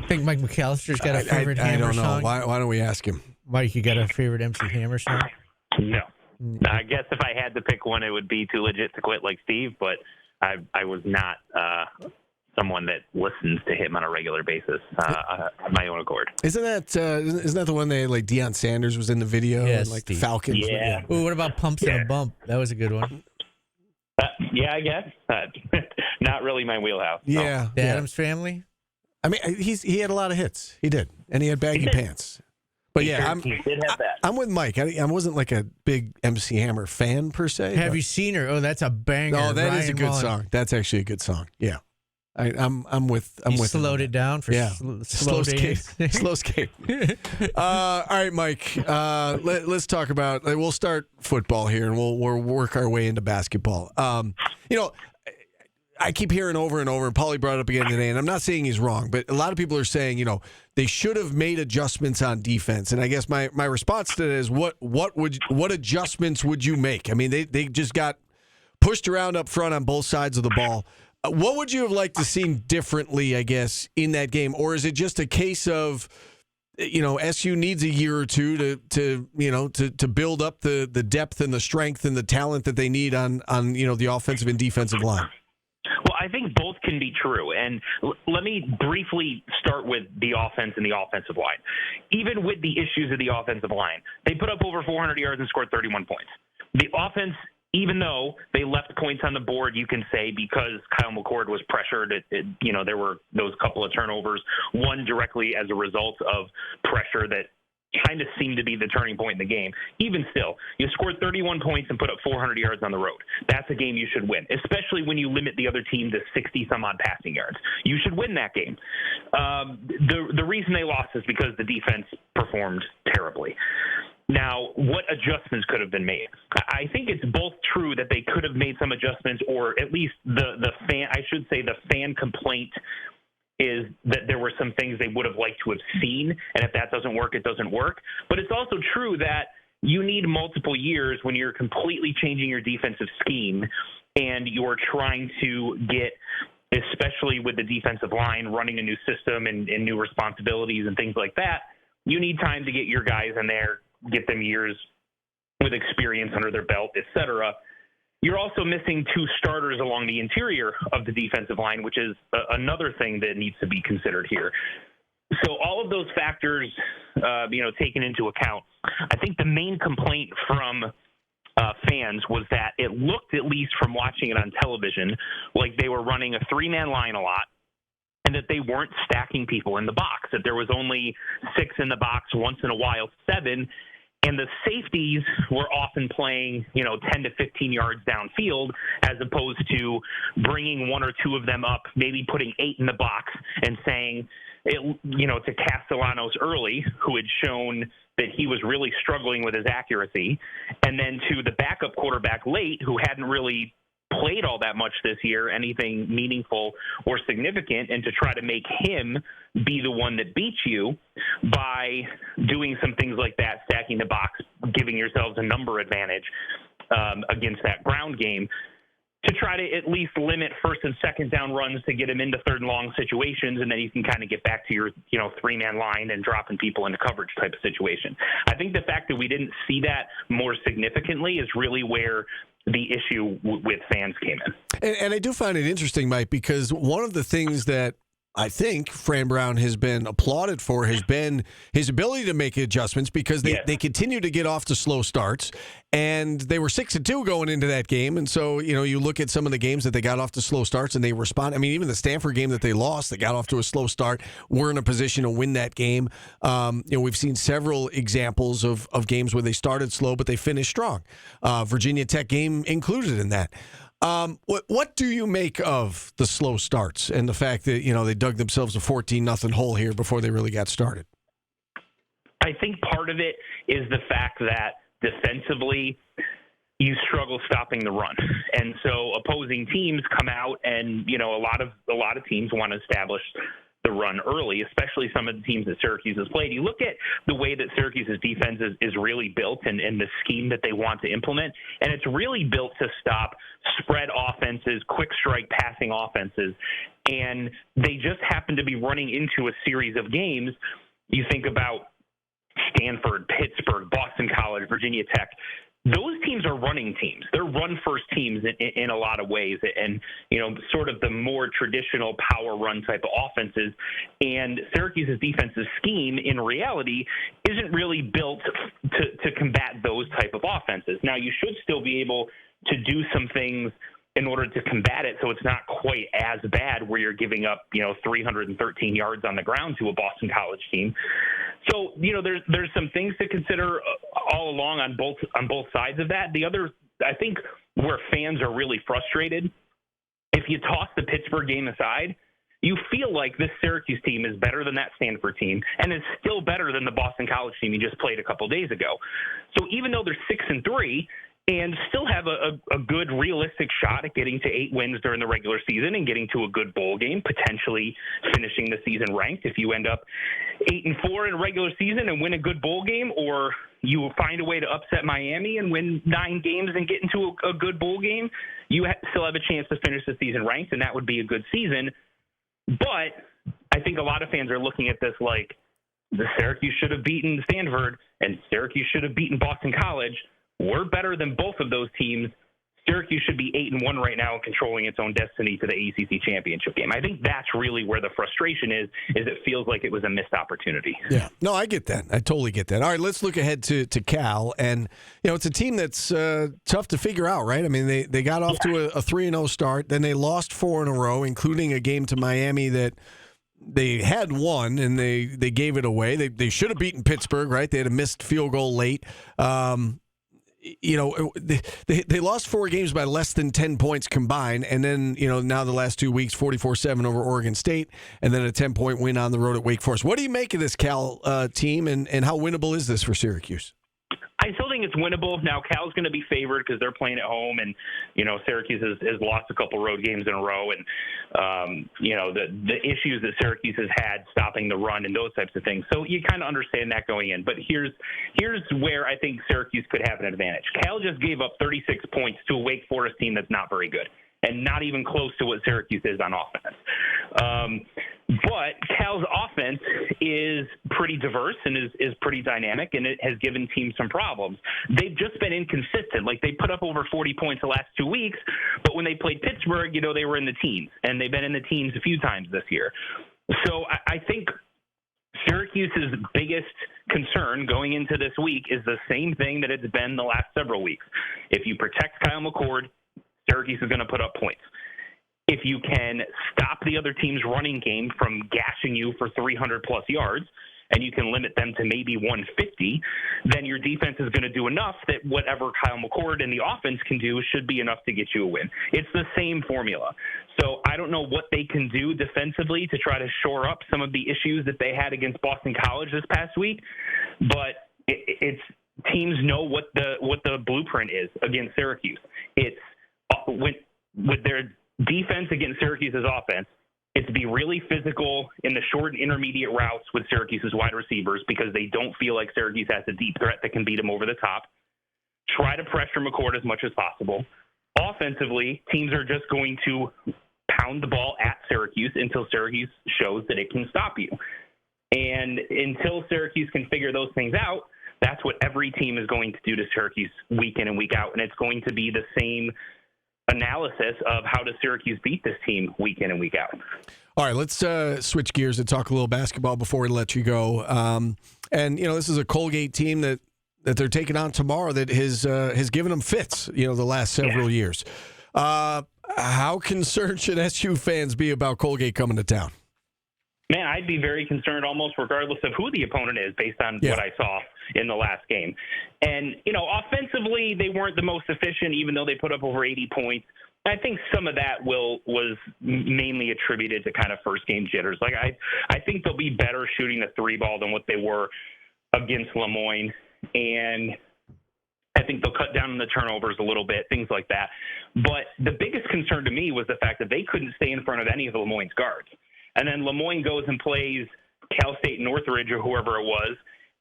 Think Mike McAllister's got a favorite Hammer song? I don't know. Why don't we ask him? Mike, you got a favorite MC Hammer song? No. I guess if I had to pick one, it would be Too Legit to Quit like Steve, but I was not someone that listens to him on a regular basis on my own accord. Isn't that the one that like Deion Sanders was in the video? Yeah, and, like the Steve. Falcons. Yeah. Ooh, what about Pumps and a Bump? That was a good one. Yeah, I guess. Not really my wheelhouse. No. Yeah. The Addams Family? I mean, he had a lot of hits. He did, and he had baggy pants. But He did have that. I'm with Mike. I wasn't like a big MC Hammer fan per se. Have you seen her? Oh, that's a banger. No, that is a Ryan good Mullen. song. That's actually a good song. Yeah, I'm with. You slowed it down for slow skate. days. Slow skate. All right, Mike. Let's talk about. We'll start football here, and we'll work our way into basketball. I keep hearing over and over, and Paulie brought it up again today, and I'm not saying he's wrong, but a lot of people are saying, they should have made adjustments on defense. And I guess my response to that is, what adjustments would you make? I mean, they just got pushed around up front on both sides of the ball. What would you have liked to see differently, I guess, in that game? Or is it just a case of, SU needs a year or two to build up the depth and the strength and the talent that they need on the offensive and defensive line? Well, I think both can be true. And let me briefly start with the offense and the offensive line. Even with the issues of the offensive line, they put up over 400 yards and scored 31 points. The offense, even though they left points on the board, you can say because Kyle McCord was pressured, there were those couple of turnovers, one directly as a result of pressure that kind of seemed to be the turning point in the game. Even still, you scored 31 points and put up 400 yards on the road. That's a game you should win, especially when you limit the other team to 60-some-odd passing yards. You should win that game. The reason they lost is because the defense performed terribly. Now, what adjustments could have been made? I think it's both true that they could have made some adjustments, or at least the fan complaint is that there were some things they would have liked to have seen, and if that doesn't work, it doesn't work. But it's also true that you need multiple years when you're completely changing your defensive scheme and you're trying to get, especially with the defensive line, running a new system and new responsibilities and things like that, you need time to get your guys in there, get them years with experience under their belt, et cetera. You're also missing two starters along the interior of the defensive line, which is another thing that needs to be considered here. So all of those factors, taken into account, I think the main complaint from fans was that it looked, at least from watching it on television, like they were running a three-man line a lot, and that they weren't stacking people in the box, that there was only 6 in the box, once in a while 7, and the safeties were often playing, 10 to 15 yards downfield, as opposed to bringing 1 or 2 of them up, maybe putting 8 in the box and saying, to Castellanos early, who had shown that he was really struggling with his accuracy, and then to the backup quarterback late, who hadn't really played all that much this year, anything meaningful or significant, and to try to make him be the one that beats you by doing some things like that, stacking the box, giving yourselves a number advantage against that ground game, to try to at least limit first and second down runs to get him into third and long situations, and then you can kind of get back to your, three-man line and dropping people into coverage type of situation. I think the fact that we didn't see that more significantly is really where the issue with fans came in. And I do find it interesting, Mike, because one of the things that I think Fran Brown has been applauded for has been his ability to make adjustments, because they continue to get off to slow starts, and they were 6-2 going into that game. And so, you look at some of the games that they got off to slow starts and they respond. I mean, even the Stanford game that they lost, they got off to a slow start, were in a position to win that game. We've seen several examples of games where they started slow, but they finished strong. Virginia Tech game included in that. What do you make of the slow starts and the fact that, they dug themselves a 14-0 hole here before they really got started? I think part of it is the fact that defensively you struggle stopping the run. And so opposing teams come out and, a lot of teams want to establish the run early, especially some of the teams that Syracuse has played. You look at the way that Syracuse's defense is really built and the scheme that they want to implement, and it's really built to stop spread offenses, quick strike passing offenses. And they just happen to be running into a series of games. You think about Stanford, Pittsburgh, Boston College, Virginia Tech. Those teams are running teams. They're run-first teams in a lot of ways, and sort of the more traditional power run type of offenses. And Syracuse's defensive scheme, in reality, isn't really built to combat those type of offenses. Now, you should still be able to do some things in order to combat it, so it's not quite as bad where you're giving up 313 yards on the ground to a Boston College team. So there's some things to consider all along on both sides of that. The other, I think, where fans are really frustrated, if you toss the Pittsburgh game aside, you feel like this Syracuse team is better than that Stanford team, and is still better than the Boston College team you just played a couple days ago. So even though they're 6-3 and still have a good realistic shot at getting to 8 wins during the regular season and getting to a good bowl game, potentially finishing the season ranked, if you end up 8-4 in a regular season and win a good bowl game, or you find a way to upset Miami and win 9 games and get into a good bowl game, you still have a chance to finish the season ranked, and that would be a good season. But I think a lot of fans are looking at this like the Syracuse should have beaten Stanford and Syracuse should have beaten Boston College. We're better than both of those teams. Syracuse should be 8-1 right now and controlling its own destiny to the ACC championship game. I think that's really where the frustration is it feels like it was a missed opportunity. Yeah, no, I get that. I totally get that. All right, let's look ahead to Cal. And, it's a team that's tough to figure out, right? I mean, they got off to a 3-0 start. Then they lost 4 in a row, including a game to Miami that they had won, and they gave it away. They should have beaten Pittsburgh, right? They had a missed field goal late. They lost 4 games by less than 10 points combined, and then, now the last 2 weeks, 44-7 over Oregon State, and then a 10-point win on the road at Wake Forest. What do you make of this Cal team, and how winnable is this for Syracuse? I still think it's winnable. Now, Cal's going to be favored because they're playing at home, and, Syracuse has lost a couple road games in a row, and, the issues that Syracuse has had stopping the run and those types of things. So you kind of understand that going in. But here's where I think Syracuse could have an advantage. Cal just gave up 36 points to a Wake Forest team that's not very good, and not even close to what Syracuse is on offense. But Cal's offense is pretty diverse and is pretty dynamic, and it has given teams some problems. They've just been inconsistent. Like, they put up over 40 points the last 2 weeks, but when they played Pittsburgh, they were in the teens, and they've been in the teens a few times this year. So I think Syracuse's biggest concern going into this week is the same thing that it's been the last several weeks. If you protect Kyle McCord, Syracuse is going to put up points. If you can stop the other team's running game from gashing you for 300-plus yards, and you can limit them to maybe 150, then your defense is going to do enough that whatever Kyle McCord and the offense can do should be enough to get you a win. It's the same formula. So I don't know what they can do defensively to try to shore up some of the issues that they had against Boston College this past week, but it's teams know what the blueprint is against Syracuse. It's with their defense against Syracuse's offense, it's to be really physical in the short and intermediate routes with Syracuse's wide receivers because they don't feel like Syracuse has a deep threat that can beat them over the top. Try to pressure McCord as much as possible. Offensively, teams are just going to pound the ball at Syracuse until Syracuse shows that it can stop you. And until Syracuse can figure those things out, that's what every team is going to do to Syracuse week in and week out. And it's going to be the same analysis of how does Syracuse beat this team week in and week out. All right, let's switch gears and talk a little basketball before we let you go. And this is a Colgate team that they're taking on tomorrow that has given them fits, the last several years. How concerned should SU fans be about Colgate coming to town? Man, I'd be very concerned almost regardless of who the opponent is based on what I saw in the last game. And, offensively, they weren't the most efficient, even though they put up over 80 points. I think some of that was mainly attributed to kind of first-game jitters. Like, I think they'll be better shooting the 3-ball than what they were against Lemoyne. And I think they'll cut down on the turnovers a little bit, things like that. But the biggest concern to me was the fact that they couldn't stay in front of any of Lemoyne's guards. And then Lemoyne goes and plays Cal State Northridge or whoever it was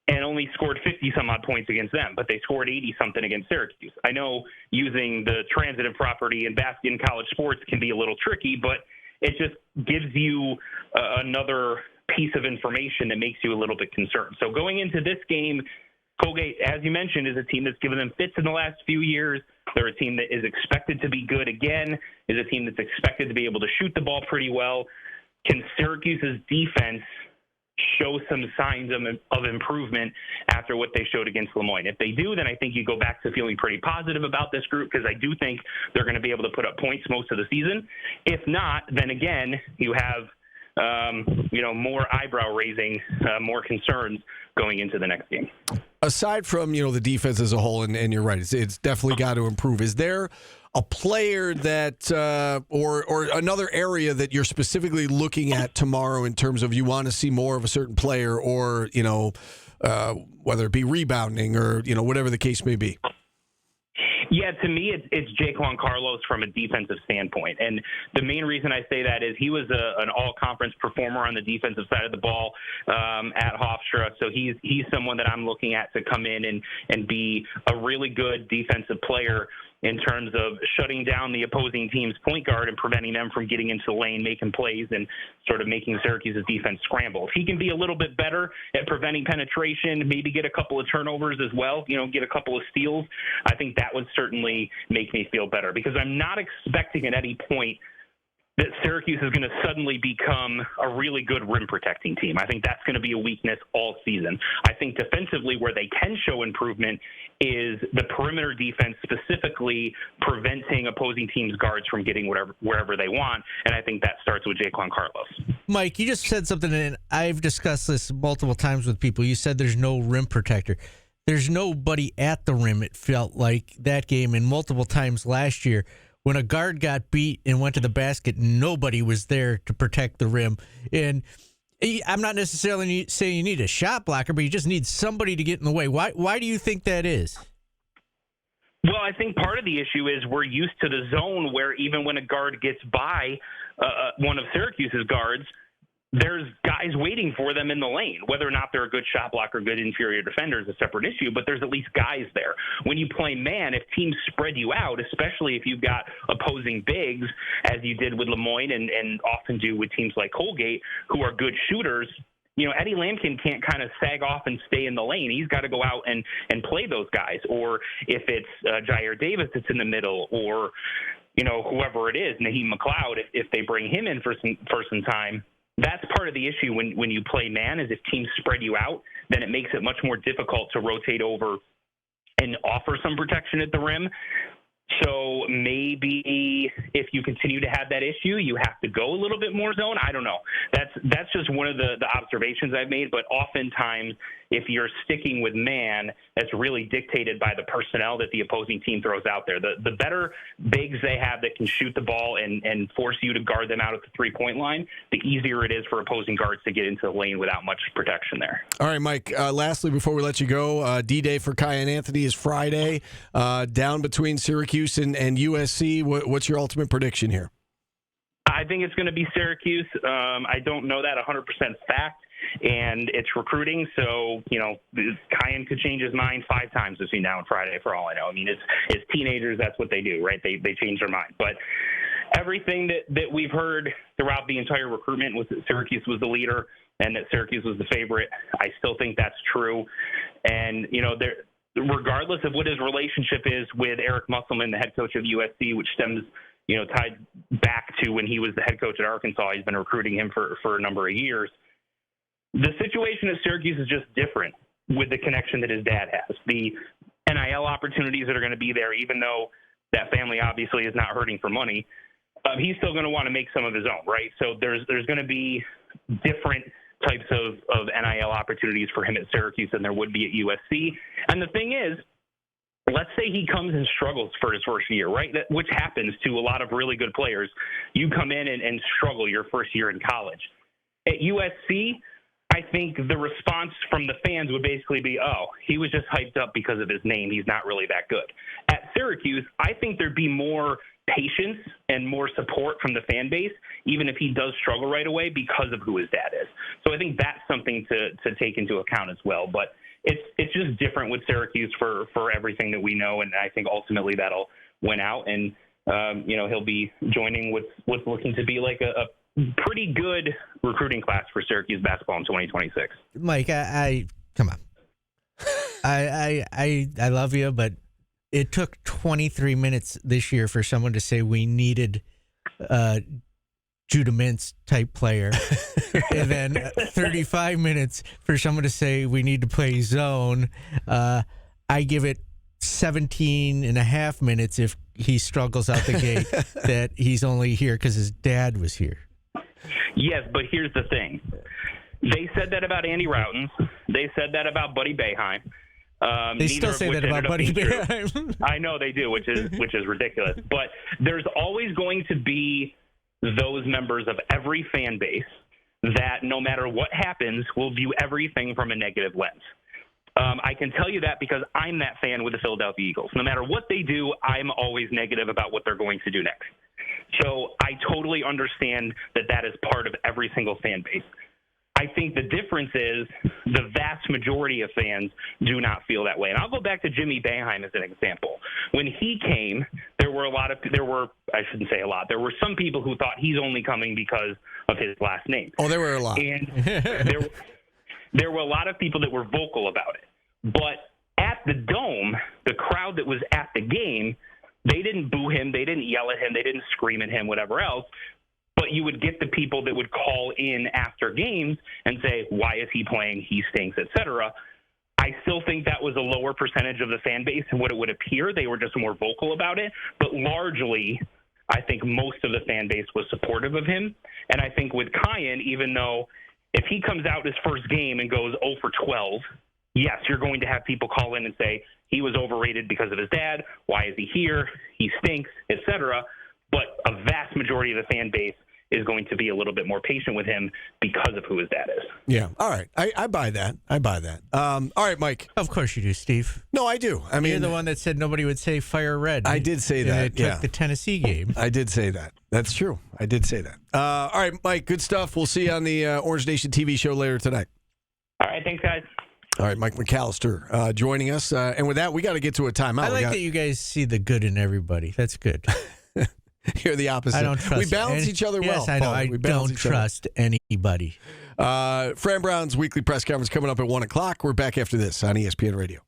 and only scored 50-some-odd points against them, but they scored 80-something against Syracuse. I know using the transitive property in college sports can be a little tricky, but it just gives you another piece of information that makes you a little bit concerned. So going into this game, Colgate, as you mentioned, is a team that's given them fits in the last few years. They're a team that is expected to be good again, is a team that's expected to be able to shoot the ball pretty well. Can Syracuse's defense show some signs of improvement after what they showed against Lemoyne? If they do, then I think you go back to feeling pretty positive about this group, because I do think they're going to be able to put up points most of the season. If not, then again, you have more eyebrow raising, more concerns going into the next game. Aside from, the defense as a whole, and you're right, it's definitely got to improve. Is there a player that or another area that you're specifically looking at tomorrow in terms of you want to see more of a certain player, or, whether it be rebounding or, whatever the case may be? Yeah, to me, it's Jaquan Carlos from a defensive standpoint. And the main reason I say that is he was an all-conference performer on the defensive side of the ball at Hofstra. So he's someone that I'm looking at to come in and be a really good defensive player in terms of shutting down the opposing team's point guard and preventing them from getting into the lane, making plays, and sort of making Syracuse's defense scramble. If he can be a little bit better at preventing penetration, maybe get a couple of turnovers as well, get a couple of steals, I think that would certainly make me feel better, because I'm not expecting at any point that Syracuse is going to suddenly become a really good rim protecting team. I think that's going to be a weakness all season. I think defensively where they can show improvement is the perimeter defense, specifically preventing opposing teams' guards from getting wherever they want, and I think that starts with Jaquan Carlos. Mike, you just said something, and I've discussed this multiple times with people. You said there's no rim protector. There's nobody at the rim, it felt like, that game, and multiple times last year. When a guard got beat and went to the basket, nobody was there to protect the rim. And I'm not necessarily saying you need a shot blocker, but you just need somebody to get in the way. Why do you think that is? Well, I think part of the issue is we're used to the zone where even when a guard gets by one of Syracuse's guards, there's guys waiting for them in the lane. Whether or not they're a good shot blocker, good interior defender is a separate issue, but there's at least guys there. When you play man, if teams spread you out, especially if you've got opposing bigs, as you did with Lemoyne and often do with teams like Colgate, who are good shooters, Eddie Lampkin can't kind of sag off and stay in the lane. He's got to go out and play those guys. Or if it's Jair Davis that's in the middle, or, whoever it is, Naheem McLeod, if they bring him in for some time, that's part of the issue when you play man, is if teams spread you out, then it makes it much more difficult to rotate over and offer some protection at the rim. So maybe if you continue to have that issue, you have to go a little bit more zone. I don't know. That's just one of the observations I've made. But oftentimes, if you're sticking with man, that's really dictated by the personnel that the opposing team throws out there. The better bigs they have that can shoot the ball and force you to guard them out at the three-point line, the easier it is for opposing guards to get into the lane without much protection there. All right, Mike, lastly, before we let you go, D-Day for Kiyan Anthony is Friday, down between Syracuse and USC. What's your ultimate prediction here? I think it's going to be Syracuse. I don't know that 100% fact, and it's recruiting, so Kiyan could change his mind 5 times between now and Friday for all I know. I mean, it's teenagers, that's what they do, right? They change their mind. But everything that we've heard throughout the entire recruitment was that Syracuse was the leader and that Syracuse was the favorite. I still think that's true. And, regardless of what his relationship is with Eric Musselman, the head coach of USC, which stems, tied back to when he was the head coach at Arkansas, he's been recruiting him for a number of years. The situation at Syracuse is just different with the connection that his dad has. The NIL opportunities that are going to be there, even though that family obviously is not hurting for money, he's still going to want to make some of his own, right? So there's going to be different types of NIL opportunities for him at Syracuse than there would be at USC. And the thing is, let's say he comes and struggles for his first year, right? Which happens to a lot of really good players. You come in and struggle your first year in college. At USC, I think the response from the fans would basically be, oh, he was just hyped up because of his name. He's not really that good. At Syracuse, I think there'd be more patience and more support from the fan base, even if he does struggle right away because of who his dad is. So I think that's something to take into account as well. But it's just different with Syracuse for everything that we know, and I think ultimately that'll win out. And he'll be joining what's looking to be like a pretty good recruiting class for Syracuse basketball in 2026. Mike, I come on. I love you, but it took 23 minutes this year for someone to say we needed Judah Mintz type player, and then 35 minutes for someone to say we need to play zone. I give it 17 and a half minutes if he struggles out the gate that he's only here because his dad was here. Yes, but here's the thing. They said that about Andy Routens. They said that about Buddy Boeheim. They still say that about Buddy Boeheim. I know they do, which is ridiculous. But there's always going to be those members of every fan base that no matter what happens will view everything from a negative lens. I can tell you that because I'm that fan with the Philadelphia Eagles. No matter what they do, I'm always negative about what they're going to do next. So I totally understand that is part of every single fan base. I think the difference is the vast majority of fans do not feel that way. And I'll go back to Jimmy Boeheim as an example. When he came, there were some people who thought he's only coming because of his last name. Oh, there were a lot. And there were a lot of people that were vocal about it. But at the Dome, the crowd that was at the game, they didn't boo him, they didn't yell at him, they didn't scream at him, whatever else. But you would get the people that would call in after games and say, why is he playing? He stinks, etc. I still think that was a lower percentage of the fan base than what it would appear. They were just more vocal about it. But largely, I think most of the fan base was supportive of him. And I think with Kiyan, even though if he comes out his first game and goes 0 for 12, yes, you're going to have people call in and say he was overrated because of his dad. Why is he here? He stinks, etc. But a vast majority of the fan base is going to be a little bit more patient with him because of who his dad is. Yeah. All right. I buy that. All right, Mike. Of course you do, Steve. No, I do. I mean, you're the one that said nobody would say fire red. I did say that. It took the Tennessee game. I did say that. That's true. I did say that. All right, Mike, good stuff. We'll see you on the Orange Nation TV show later tonight. All right. Thanks, guys. All right, Mike McAllister joining us. And with that, we got to get to a timeout. I like that you guys see the good in everybody. That's good. You're the opposite. I don't trust. We balance each other well. Yes, I know. I don't trust anybody. Fran Brown's weekly press conference coming up at 1 o'clock. We're back after this on ESPN Radio.